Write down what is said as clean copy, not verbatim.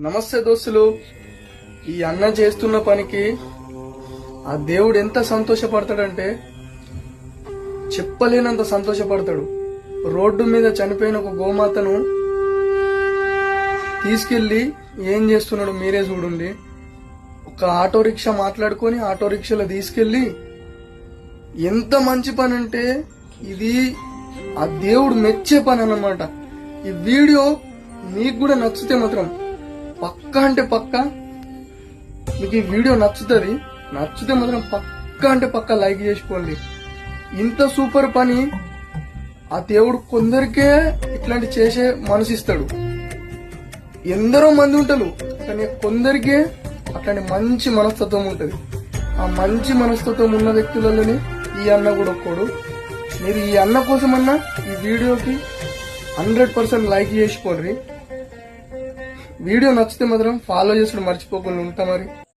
నమస్తే దోస్తులు. ఈ అన్న చేస్తున్న పనికి ఆ దేవుడు ఎంత సంతోషపడతాడంటే చెప్పలేనంత సంతోషపడతాడు. రోడ్డు మీద చనిపోయిన ఒక గోమాతను తీసుకెళ్లి ఏం చేస్తున్నాడు మీరే చూడండి. ఒక ఆటో రిక్షా మాట్లాడుకొని ఆటో రిక్షాలో తీసుకెళ్లి ఎంత మంచి పని అంటే ఇది ఆ దేవుడు మెచ్చే పని అన్నమాట. ఈ వీడియో మీకు కూడా నచ్చితే మాత్రం పక్కా అంటే పక్కా మీకు ఈ వీడియో నచ్చితే మాత్రం పక్కా అంటే పక్కా లైక్ చేసుకోండి. ఇంత సూపర్ పని ఆ దేవుడు కొందరికే ఇట్లాంటి చేసే మనసు ఇస్తాడు. ఎందరో మంది ఉంటారు కానీ కొందరికే అట్లాంటి మంచి మనస్తత్వం ఉంటది. ఆ మంచి మనస్తత్వం ఉన్న వ్యక్తులలోనే ఈ అన్న కూడా ఒక్కడు. మీరు ఈ అన్న కోసమన్నా ఈ వీడియోకి 100% లైక్ చేసుకోండి. వీడియో నచ్చితే మాత్రం ఫాలో చేసుకుని మర్చిపోకుండా ఉంటా మరి.